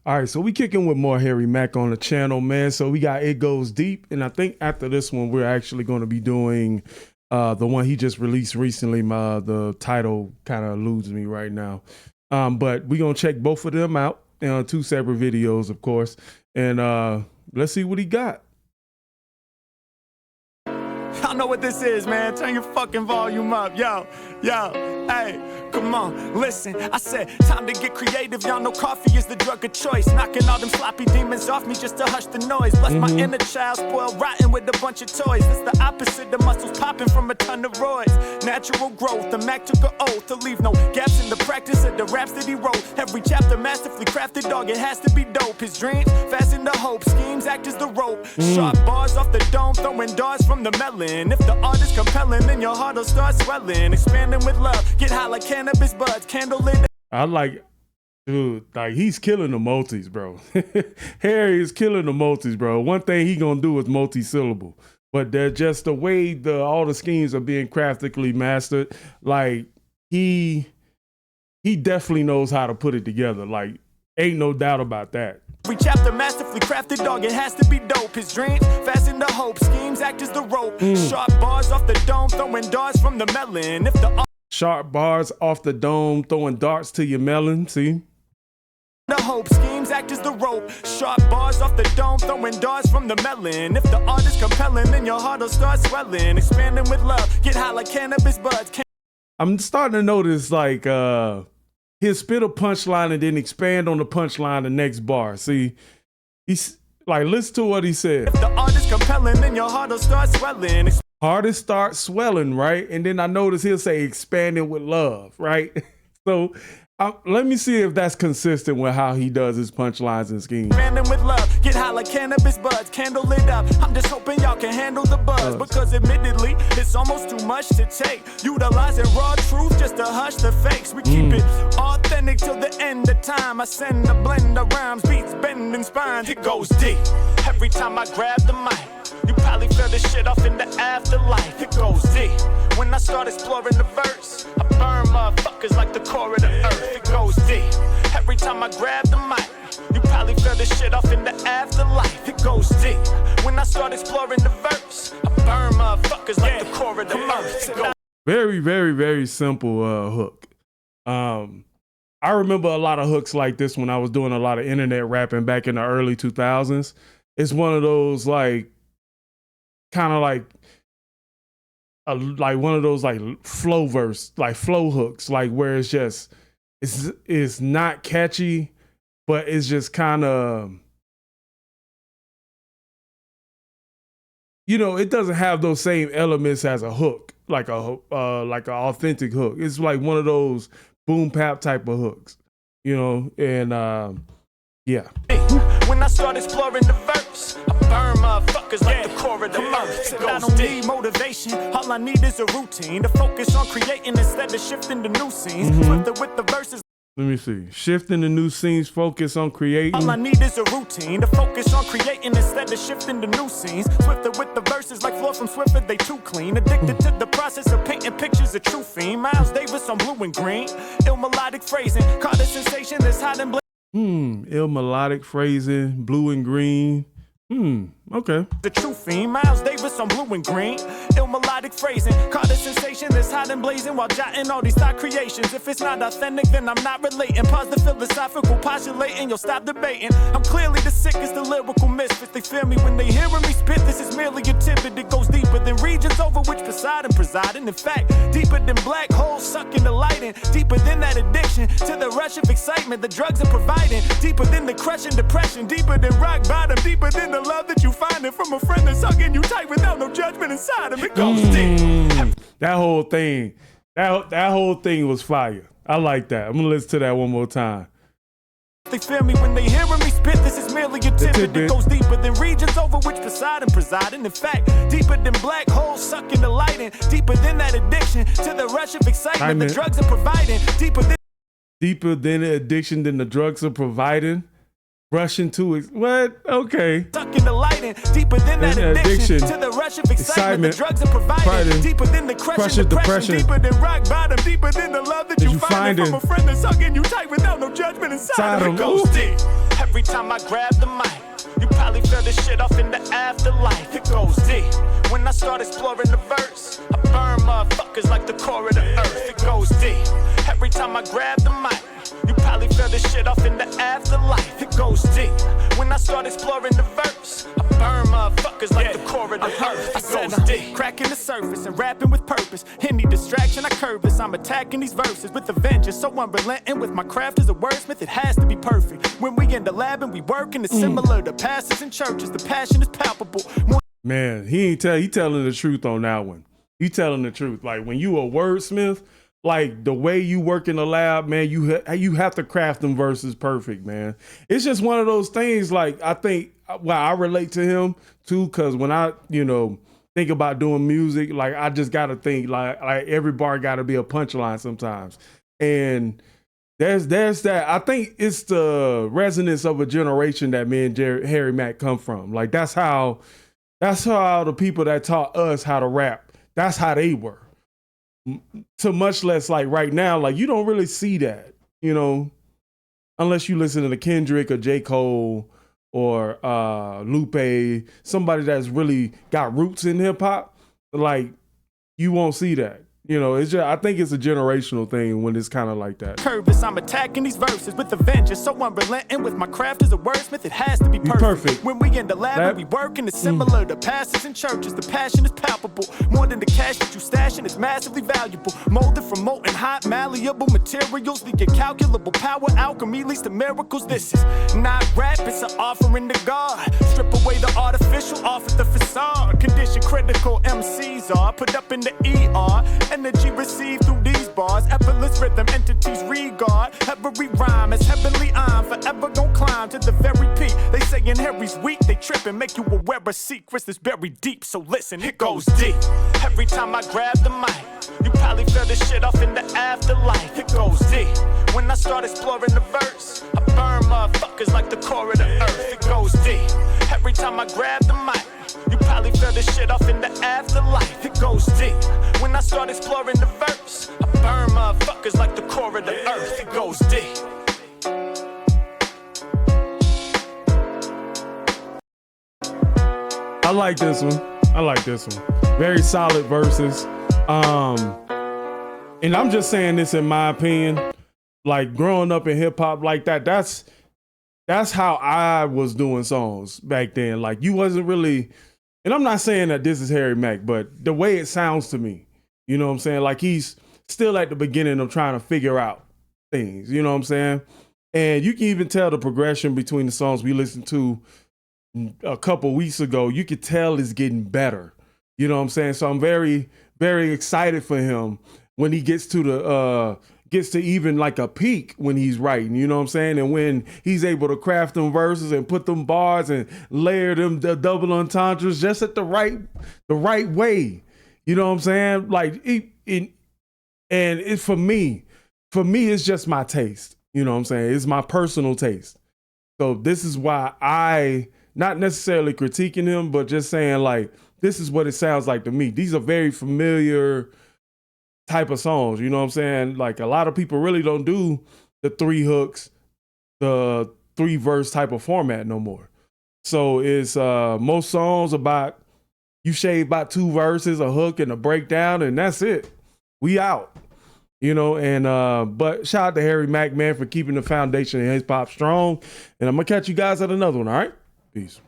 All right, so we kicking with more Harry Mack on the channel, man. So we got It Goes Deep, and I think after this one, we're actually going to be doing the one he just released recently. The title kind of eludes me right now, but we're going to check both of them out, two separate videos, of course, and let's see what he got. Y'all know what this is, man. Turn your fucking volume up. Yo, hey, come on, listen. I said, time to get creative. Y'all know coffee is the drug of choice. Knocking all them sloppy demons off me just to hush the noise. Bless my inner child, spoiled rotten with a bunch of toys. It's the opposite, the muscles popping from a ton of roids. Natural growth, the Mac took an oath to leave no gaps in the practice of the raps that he wrote. Every chapter masterfully crafted, dog, it has to be dope. His dreams, fasten the hope, schemes act as the rope. Sharp bars off the dome, throwing darts from the melon. If the art is compelling, then your heart will start swelling. Expanding with love, get high like cannabis buds, candle lit. I like, dude, like he's killing the multis, bro. Harry is killing the multis, bro. One thing he gonna do is multi-syllable, but they're just the way all the schemes are being craftically mastered. Like he definitely knows how to put it together. Like ain't no doubt about that. Every chapter masterfully crafted, dog, it has to be dope. His dreams, fasten the hope, schemes act as the rope. Sharp bars off the dome, throwing darts from the melon. If the sharp bars off the dome, throwing darts to your melon, see? The hope, schemes act as the rope. Sharp bars off the dome, throwing darts from the melon. If the art is compelling, then your heart will start swelling. Expanding with love, get high like cannabis buds. I'm starting to notice like he'll spit a punchline and then expand on the punchline the next bar. See, he's like, listen to what he said. If the art is compelling, then your heart will start swelling. Heart will start swelling, right? And then I notice he'll say expanding with love, right? So let me see if that's consistent with how he does his punchlines and schemes. Expanding with love, get high like cannabis buds, candle lit up. I'm just hoping y'all can handle the buzz, because admittedly, it's almost too much to take. Utilizing raw truth just to hush the fakes. We keep it authentic till the end of time. I send a blend of rhymes, beats, bending spines. It goes deep. Every time I grab the mic, you probably feel this shit off in the afterlife. It goes deep. When I start exploring the verse, I burn motherfuckers like the core of the earth. It goes deep. Every time I grab the mic, you probably feel this shit off in the afterlife. It goes deep. When I start exploring the verse, I burn motherfuckers like the core of the earth. Very, very, very simple hook. I remember a lot of hooks like this when I was doing a lot of internet rapping back in the early 2000s. It's one of those like, kind of like one of those like flow hooks, like where it's just, it's not catchy, but it's just kind of, you know, it doesn't have those same elements as a hook, like an authentic hook. It's like one of those boom bap type of hooks, you know, and yeah. When I start exploring the verse, I burn motherfuckers like the core of the earth. I don't need motivation, all I need is a routine to focus on creating instead of shifting to new scenes. With the verses. Let me see. Shifting the new scenes, focus on creating. All I need is a routine to focus on creating instead of shifting to new scenes. Swifter with the verses like flow from Swiffer, they too clean. Addicted to the process of painting pictures, a true fiend. Miles Davis on blue and green. Ill melodic phrasing, caught a sensation that's hot and ill melodic phrasing, blue and green. Okay. The true fiend, Miles Davis on blue and green. Ill melodic phrasing, caught a sensation that's hot and blazing while jotting all these thought creations. If it's not authentic, then I'm not relating. Pause the philosophical postulating, you'll stop debating. I'm clearly the sickest, the lyrical misfit. They feel me when they hearing me spit. This is merely a tidbit. It goes deeper than regions over which Poseidon presiding. In fact, deeper than black holes sucking the light in. Deeper than that addiction to the rush of excitement the drugs are providing. Deeper than the crushing depression. Deeper than rock bottom. Deeper than the love that you find from a friend that's hugging you tight without no judgment inside him. It goes deep. That whole thing, that whole thing was fire. I like that. I'm gonna listen to that one more time. They feel me when they hearing me spit. This is merely a tidbit. It goes deeper than regions over which Poseidon presiding. In fact, deeper than black holes sucking the light in. Deeper than that addiction to the rush of excitement the drugs are providing. Deeper than the addiction than the drugs are providing. Rushing to it. What? Okay. Sucking the light in, deeper than that addiction to the rush of excitement the drugs are providing. Deeper than the crushing depression. Deeper than rock bottom. Deeper than the love that you find from a friend that's hugging you tight without no judgment inside him. It goes deep. Every time I grab the mic, you probably feel this shit off in the afterlife. It goes deep. When I start exploring the verse, I burn motherfuckers like the core of the earth. It goes deep. Every time I grab the mic, you probably feel this shit off in the afterlife. It goes deep. When I start exploring the verse, I burn motherfuckers like the core of the earth. It goes deep. Cracking the surface and rapping with purpose. Any distraction, I curve this. I'm attacking these verses with a vengeance. So unrelenting with my craft as a wordsmith. It has to be perfect. When we in the lab and we working, it's similar to pastors and churches. The passion is palpable. Man, he telling the truth on that one. He telling the truth. Like when you a wordsmith, like the way you work in the lab, man, you have to craft them verses perfect, man. It's just one of those things. Like I think, well, I relate to him too, because when I, think about doing music, like I just got to think like every bar got to be a punchline sometimes, and there's that. I think it's the resonance of a generation that me and Harry Mack come from. Like that's how the people that taught us how to rap, that's how they were. So much less like right now, like you don't really see that, unless you listen to Kendrick or J. Cole or Lupe, somebody that's really got roots in hip hop, like you won't see that. It's just, I think it's a generational thing when it's kind of like that. Curvis, I'm attacking these verses with a vengeance. So unrelenting with my craft as a wordsmith. It has to be perfect. When we in the lab and we working, it's similar to pastors and churches. The passion is palpable. More than the cash that you stashing, it's massively valuable. Molded from molten hot, malleable materials. The incalculable power, alchemy leads to miracles. This is not rap, it's an offering to God. Strip away the artificial, offer the facade. Condition critical MCs are put up in the ER. Energy received through these bars, effortless rhythm entities regard. Every rhyme is heavenly, I'm forever gon' climb to the very peak. They saying Harry's weak, they trippin', make you aware of secrets that's buried deep. So listen, it goes deep. Every time I grab the mic, you probably feel this shit off in the afterlife. It goes deep. When I start exploring the verse, I burn motherfuckers like the core of the earth. It goes deep. Every time I grab the mic, you probably feel this shit off in the afterlife. It goes deep. When I start exploring the verse, I burn motherfuckers like the core of the earth. It goes deep. I like this one. Very solid verses. And I'm just saying this in my opinion. Like growing up in hip hop like that, that's how I was doing songs back then. Like you wasn't really, and I'm not saying that this is Harry Mack, but the way it sounds to me, you know what I'm saying? Like he's still at the beginning of trying to figure out things, you know what I'm saying? And you can even tell the progression between the songs we listened to a couple weeks ago. You could tell it's getting better, you know what I'm saying? So I'm very, very excited for him when he gets to even like a peak when he's writing, you know what I'm saying? And when he's able to craft them verses and put them bars and layer them the double entendres just at the right way, you know what I'm saying? Like for me, it's just my taste, you know what I'm saying? It's my personal taste. So this is why I, not necessarily critiquing him, but just saying like, this is what it sounds like to me. These are very familiar type of songs, you know what I'm saying? Like a lot of people really don't do the 3 hooks, the 3 verse type of format no more. So it's most songs about you shave about 2 verses, a hook and a breakdown, and that's it. We out. And but shout out to Harry Mack, man, for keeping the foundation of hip hop strong. And I'm gonna catch you guys at another one, all right? Peace.